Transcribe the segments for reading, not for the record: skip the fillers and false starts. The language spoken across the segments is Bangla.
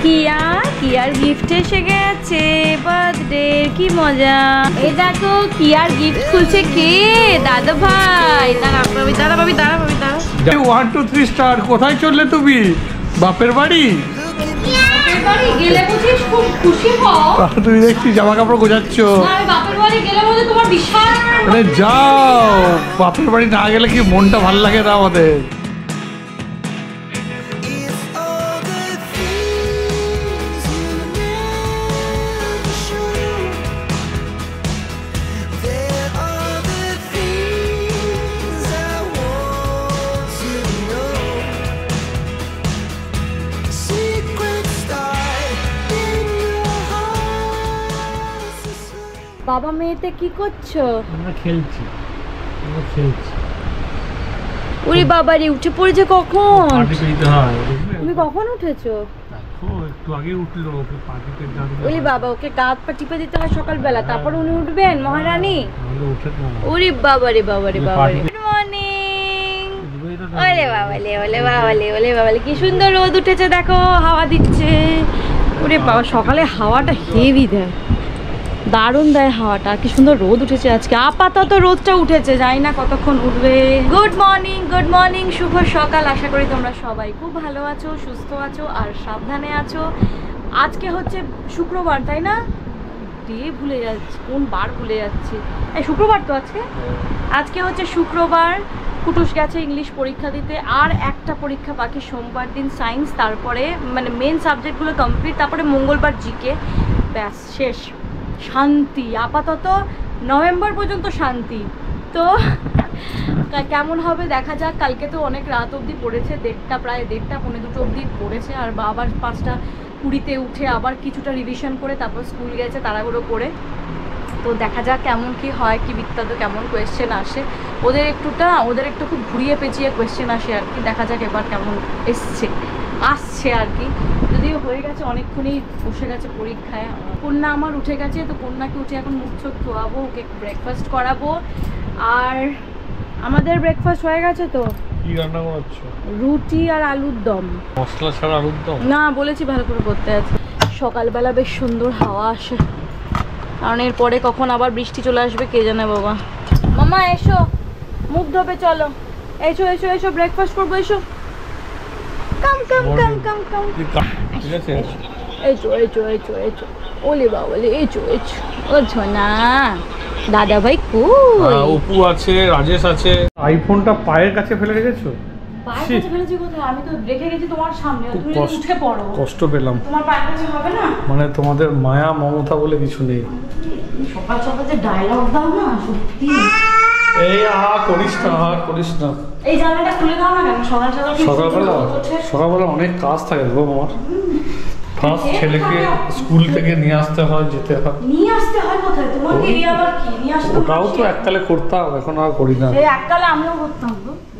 কিয়ার গিফট এসে গেছে বার্থডে, কি মজা। এই দেখো কিয়ার গিফট খুলছে কে? দাদা ভাই। দাঁড়া ভাবি। 1 2 3 স্টার। কোথায় চললে তুমি? বাপের বাড়ি? গেলে বুঝিস খুব খুশি হও। তুমি দেখছি জামা কাপড় গোছাচ্ছ। আমি বাপের বাড়ি গেলে বলে তোমার বিশাল। যাও, বাপের বাড়ি না গেলে কি মনটা ভালো লাগে না আমাদের? বাবা মেয়েতে কি করছো? আমরা খেলছি। ওরে বাবারে, উঠে পড়েছে কখন? পার্টি পেতে হয়। তুমি কখন উঠেছো? একটু আগে উঠলো, ওকে পার্টি পেতে হবে। ওরে বাবা, ওকে গাত পা টিপে দিতে হয় সকালবেলা, তারপর উনি উঠবেন মহারানী। ওরে বাবারে। Good morning. ওলে বাবালে কি সুন্দর রোদ উঠেছে, দেখো হাওয়া দিচ্ছে। ওরে বাবা, সকালে হাওয়াটা হেভি দেয়, দারুণ দেয় হাওয়াটা। কি সুন্দর রোদ উঠেছে আজকে। আপাতত রোদটা উঠেছে, জানি না কতক্ষণ উঠবে। গুড মর্নিং, শুভ সকাল। আশা করি তোমরা সবাই খুব ভালো আছো, সুস্থ আছো আর সাবধানে আছো। আজকে হচ্ছে শুক্রবার, তাই না? ডে ভুলে যাচ্ছি, কোন বার ভুলে যাচ্ছি। এই শুক্রবার তো আজকে হচ্ছে শুক্রবার। কুটুস গেছে ইংলিশ পরীক্ষা দিতে, আর একটা পরীক্ষা বাকি সোমবার দিন সায়েন্স, তারপরে মানে মেন সাবজেক্টগুলো কমপ্লিট, তারপরে মঙ্গলবার জিকে, ব্যাস শেষ। শান্তি, আপাতত নভেম্বর পর্যন্ত শান্তি। তো কেমন হবে দেখা যাক। কালকে তো অনেক রাত অবধি পড়েছে, প্রায় 1:30 পৌনে 2 অবধি পড়েছে। আর আবার 5:20 উঠে আবার কিছুটা রিভিশন করে তারপর স্কুল গেছে তাড়াহুড়ো করে। তো দেখা যাক কেমন কি হয়, কি বৃত্তান্ত, কেমন কোয়েশ্চেন আসে। ওদের একটু খুব ঘুরিয়ে পেঁচিয়ে কোয়েশ্চেন আসে আর কি। দেখা যাক এবার কেমন আসছে আর কি। যদিও হয়ে গেছে, অনেকক্ষণই বসে গেছে পরীক্ষায়। কন্যা আমার উঠে গেছে, তো কন্যাকে উঠে এখন মুখ চোখ ধোয়াবো, ওকে ব্রেকফাস্ট করাবো। আর আমাদের ব্রেকফাস্ট হয়ে গেছে। তো কি রান্না করছো? রুটি আর আলুর দম। মশলা ছাড়া আলুর দম? না, বলেছি ভালো করে করতে আছে। সকালবেলা বেশ সুন্দর হাওয়া আসে, কারণ এরপরে কখন আবার বৃষ্টি চলে আসবে কে জানে বাবা। মামা এসো, মুখ ধোবে, চলো এসো ব্রেকফাস্ট করবো, এসো। কাম ঠিক আছে। ওলে বাবালে, ও ঝোনা দাদা ভাই কই? অপু আছে, রাজেশ আছে। আইফোনটা পায়ের কাছে ফেলে রেখেছো? পায়ের কাছে ফেলেছি কোথায়? আমি তো রেখে গেছি তোমার সামনে, তুমি উঠে পড়ো। কষ্ট পেলাম। তোমার পায়ের কাছে হবে না? মানে তোমাদের মায়া মমতা বলে কিছু নেই। সকাল যে ডায়লগ দাও না, সত্যি। এই করিস না। এই জানলাটা খুলে দাও না কেন? সকালবেলা অনেক কাজ থাকে গো আমার। ফার্স্ট ছেলেকে স্কুল থেকে নিয়ে আসতে হয়, যেতে হয়। কোথায়? তোমাকে আবার কি নিয়ে আসতে? ওটাও তো এককালে করতাম, এখন আর করি না। এই এককালে আমিও করতাম।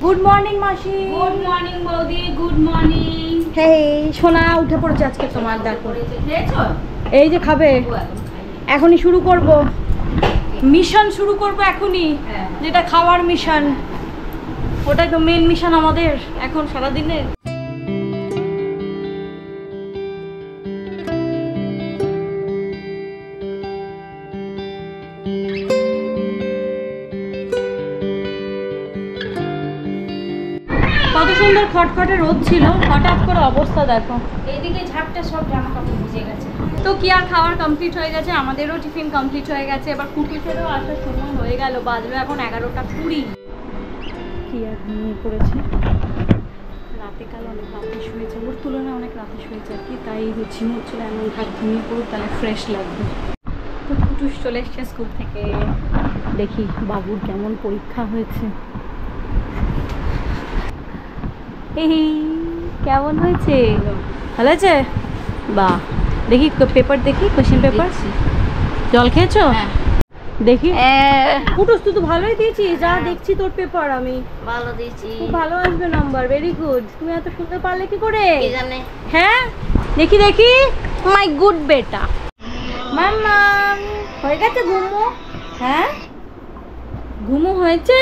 গুড মর্নিং মাসি। গুড মর্নিং বৌদি। Good morning. হেই সোনা, উঠে পড়েছে আজকে তোমার, দেখো। এই যে খাবে, এখনই শুরু করব মিশন, এখনই, যেটা খাওয়ার মিশন। ওটাই তো মেন মিশন আমাদের এখন সারাদিনের। কত সুন্দর খটখটে রোদ ছিল, হঠাৎ করে অবস্থা দেখো। এইদিকে ঝাপটা সব জামা কাপড় ভিজে গেছে। তো কি আর খাওয়ার কমপ্লিট হয়ে গেছে, আমাদেরও টিফিন কমপ্লিট হয়ে গেছে। এবার কুটুসেরও আসার সময় হয়ে গেল, বাজলো এখন 11:20। কি আর ঘুমিয়ে পড়েছে রাতে, কাল অনেক রাতে শুয়েছে, ওর তুলনায় অনেক রাতে শুয়েছে আর কি। তাই ঝিম হচ্ছিল, এমন ভাত ঘুমিয়ে পড়ুক, তাহলে ফ্রেশ লাগবে। তো কুটুস চলে এসছে স্কুল থেকে। দেখি বাবুর কেমন পরীক্ষা হয়েছে। কেমন হয়েছে? ভালো আছে? বাহ, দেখি পেপার, দেখি কোশ্চেন পেপার। জল খেয়েছো? দেখি। কুটুস তুই তো ভালোই দিয়েছিস, যা দেখছি তোর পেপার আমি ভালো দিয়েছি, খুব ভালো আসবে নাম্বার, ভেরি গুড। তুমি এত সুন্দর পারলে কি করে? হ্যাঁ দেখি মাই গুড বেটা। মাম্মা হয়ে গেছে ঘুমো? হ্যাঁ ঘুমো হয়েছে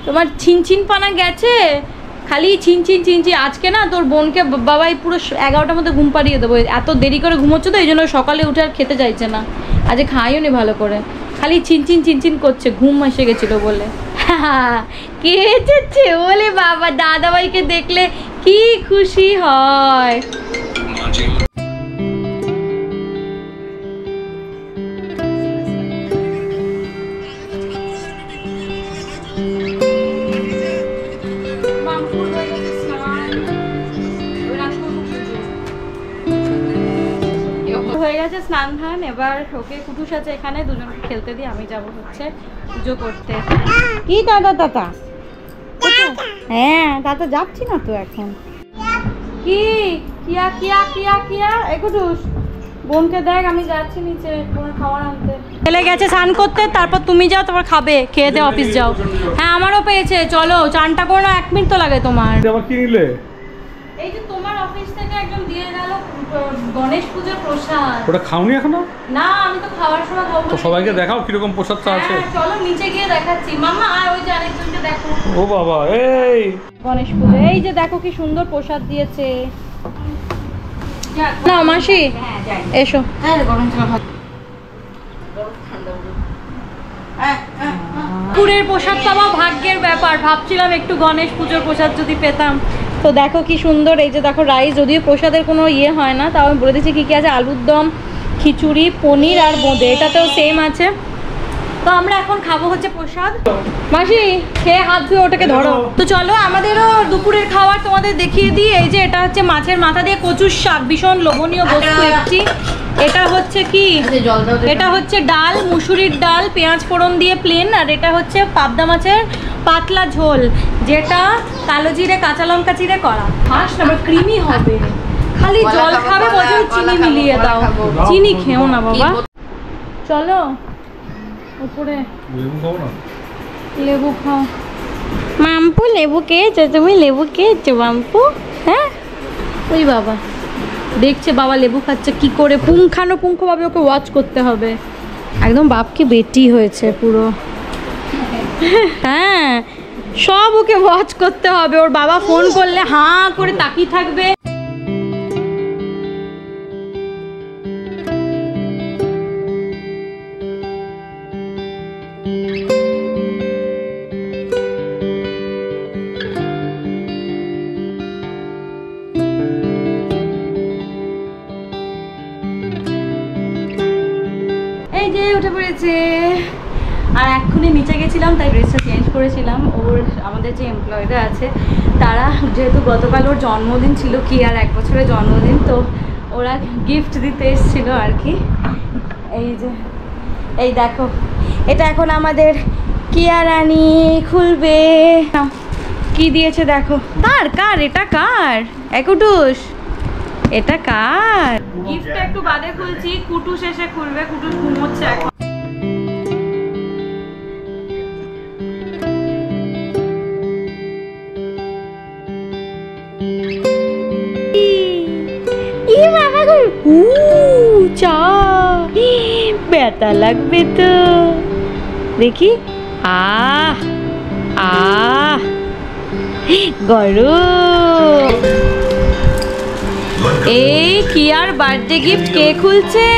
তোমার? ছিনছিন পানা গেছে? খালি চিনচিন চিনচিন। আজকে না তোর বোনকে বাবাই পুরো 11টার মধ্যে ঘুম পাড়িয়ে দেবো, এত দেরি করে ঘুমোচ্ছে তো এই জন্য সকালে উঠে আর খেতে চাইছে না, আজকে খাইও নি ভালো করে, খালি চিনচিন চিনচিন করছে, ঘুম এসে গেছিলো বলে। কে এসেছে বলে বাবা, দাদাভাইকে দেখলে কি খুশি হয়। হয়ে গেছে স্নান ধান, এবার ওকে কুটুস আছে এখানে, দুজনকে খেলতে দিয়ে আমি যাব হচ্ছে পুজো করতে। কি দাদা দাদা? হ্যাঁ দাদা যাচ্ছি না তো এখন। কি কিয়া কিয়া কিয়া কিয়া এই কুটুস, বোনকে দেখ আমি যাচ্ছি নিচে বোনের খাবার আনতে। চলে গেছে স্নান করতে, তারপর তুমি যাও, তারপর খাবে, খেয়ে দিয়ে অফিস যাও। হ্যাঁ আমারও পেয়েছে, চলো চানটা করো, 1 মিনিট তো লাগে তোমার। আবার কি নিলে? এই যে তোমার অফিস থেকে একজন দিয়ে গেল গণেশ পূজার প্রসাদ। ওটা খাওনি এখনো? না আমি তো খাওয়ার সময় খাবো। তো সবাইকে দেখাও কিরকম প্রসাদটা আছে। চলো নিচে গিয়ে দেখাচ্ছি। মামা আর ওই যে আরেকজনকে দেখো। ও বাবা, এই গণেশ পূজা, এই যে দেখো কি সুন্দর প্রসাদ দিয়েছে। না মাসি এসো। পুরের প্রসাদ পাওয়া ভাগ্যের ব্যাপার, ভাবছিলাম একটু গণেশ পুজোর প্রসাদ যদি পেতাম। তো দেখো কি সুন্দর, এই যে দেখো রাইস, যদিও প্রসাদের কোনো ইয়ে হয় না, তাও আমি বলে দিচ্ছি কী কী আছে। আলুর দম, খিচুড়ি, পনির আর বোঁদে, এটাতেও সেম আছে। তো আমরা এখন খাবো হচ্ছে প্রসাদ। মাসি খেয়ে হাত ধুয়ে ওটাকে ধরো। তো চলো আমাদেরও দুপুরের খাবার তোমাদের দেখিয়ে দিই। এই যে এটা হচ্ছে মাছের মাথা দিয়ে কচুর শাক, ভীষণ লোভনীয় বস্তু একটি। এটা হচ্ছে কি, এটা হচ্ছে ডাল, মুসুরির ডাল, পেঁয়াজ ফোড়ন দিয়ে প্লেন। আর এটা হচ্ছে পাবদা মাছের পাতলা ঝোল, যেটা কালো জিরে কাঁচা লঙ্কা চিরে করা। খাস না, ক্রিমি হবে। খালি জল খাবে বলছে চিনি মিলিয়ে দাও, চিনি খেও না বাবা। চলো উপরে লেবু খাও। মাম্পু লেবু খেয়েছো তুমি? লেবু খেয়েছো মাম্পু? হ্যাঁ ওই বাবা দেখছে বাবা লেবু খাচ্ছে কি করে, পুঙ্খানুপুঙ্খভাবে ওকে ওয়াচ করতে হবে। একদম বাপকে বেটি হয়েছে পুরো। হ্যাঁ সব ওকে ওয়াচ করতে হবে, ওর বাবা ফোন করলে হাঁ করে তাকিয়ে থাকবে। এই যে উঠে পড়েছে, আর এক্ষুনি নিচে গেছিলাম তাই ড্রেসটা চেঞ্জ করেছিলাম। ওর আমাদের যে এমপ্লয়িরা আছে তারা, যেহেতু গতকাল ওর জন্মদিন ছিল, কি আর 1 বছরের জন্মদিন, তো ওরা গিফট দিতে এসেছিল আর কি। এই যে এই দেখো, এটা এখন আমাদের কিয়া রানী খুলবে। কি দিয়েছে দেখো। কার কার এটা কার? কুটুস এটা কার? গিফটটা একটু বাদে খুলছি, কুটুস এসে খুলবে, কুটুস ঘুমোচ্ছে এখন। চা ব্যথা লাগবে তো, দেখি। আহ আহ গরম। এই কিয়ার বার্থডে গিফট কে খুলছে?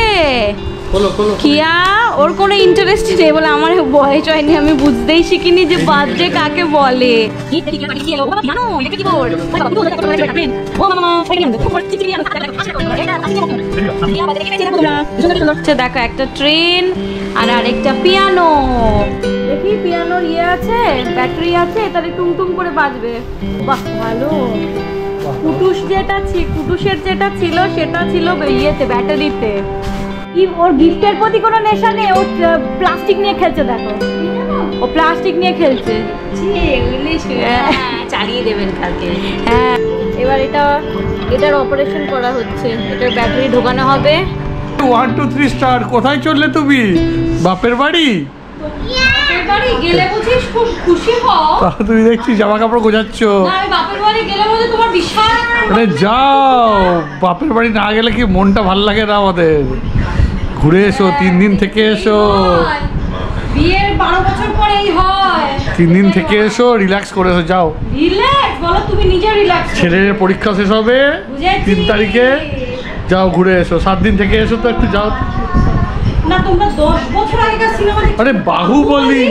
কিয়া, ওর কোনো ইন্টারেস্ট নেই বলে, আমার বয়স হয়নি, আমি বুঝতেই শিখিনি যে বার্থডে কাকে বলে। দেখো একটা ট্রেন আর আরেকটা পিয়ানো। দেখি পিয়ানোর ইয়ে আছে, ব্যাটারি আছে, তাহলে টুমটুম করে বাজবে। বাহ ভালো। কুটুসের যেটা ছিল সেটা ছিল ইয়েতে, ব্যাটারিতে। কি ওর গিফটের প্রতি কোনো নেশা নেই, ও প্লাস্টিক নিয়ে খেলছে। দেখো ও প্লাস্টিক নিয়ে খেলছে। চালিয়ে দেবেন কালকে। হ্যাঁ এবার এটার অপারেশন করা হচ্ছে, এটার ব্যাটারি ঢোকানো হবে। 1 2 3 স্টার্ট। কোথায় চললে তুমি? বাপের বাড়ি? বাপের বাড়ি গেলে বুঝিস খুব খুশি হও। তুমি দেখছি জামা কাপড় গোছাচ্ছ। না আমি বাপের বাড়ি গেলে বলে তোমার বিশাল। আরে যাও, বাপের বাড়ি না গেলে কি মনটা ভালো লাগে না আমাদের? ঘুরে এসো, 3 দিন থেকে এসো। বিয়ের 12 বছর পরেই হয়। 3 দিন থেকে এসো, রিল্যাক্স করে এসো, যাও। রিল্যাক্স বলো, তুমি নিজে রিল্যাক্স। ছেলের পরীক্ষা শেষ হবে 3 তারিখে, যাও ঘুরে এসো। 7 দিন থেকে এসো তো, একটু যাও না। তোমরা 10 বছর আগেকার সিনেমা দেখো। আরে বাহুবলী,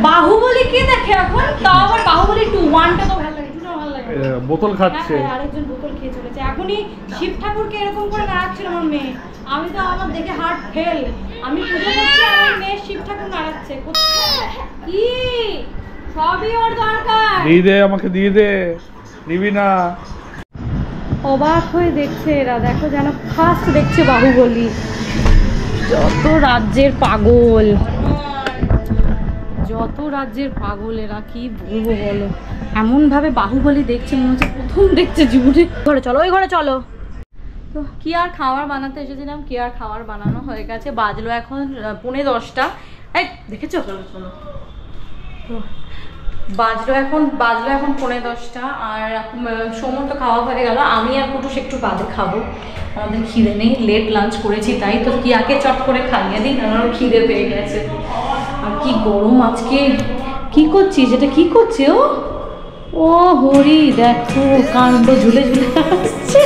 বাহুবলী কে দেখে এখন? তাও আবার বাহুবলী 2, 1টা তো ভালো লাগে, 2টা ভালো লাগে। বোতল খাচ্ছে। হ্যাঁ, আরেকজন বোতল খেয়ে চলেছে। এখনই শিব ঠাকুরকে এরকম করে নাড়াচ্ছিল আমার মেয়ে। আমি তো আমার দেখে হার্ট ফেল। আমি পুজো করছি, আমার মেয়ে শিব ঠাকুর নাড়াচ্ছে। কি সবই ওর দরকার। দিয়ে দে, আমাকে দিয়ে দে। নিবি না? অবাক হয়ে দেখছে এরা, দেখো যেন ফার্স্ট দেখছে বাহুবলী। যত রাজ্যের পাগল, যত রাজ্যের পাগল এরা, কি বলবো বলো। এমন ভাবে বাহুবলী দেখছে মনে হচ্ছে প্রথম দেখছে জীবনে। ঘরে চলো, ওই ঘরে চলো। তো কি আর খাবার বানাতে এসেছিলাম, কি আর খাবার বানানো হয়ে গেছে। বাজলো এখন 10:45। এই দেখেছো? চলো চলো। তো বাজলো এখন 10:45। আর সময় তো খাওয়া হয়ে গেল। আমি আর কুটুস একটু বাদে খাবো, আমাদের খিদে নেই, লেট লাঞ্চ করেছি তাই। তো কি আগে চট করে খাইয়ে দিন, আমারও খিদে পেয়ে গেছে। আর কি গরম আজকে। কি করছিস? এটা কি করছে ও? ও হরি, দেখো কাণ্ড ঝুলে ঝুলে আসছে।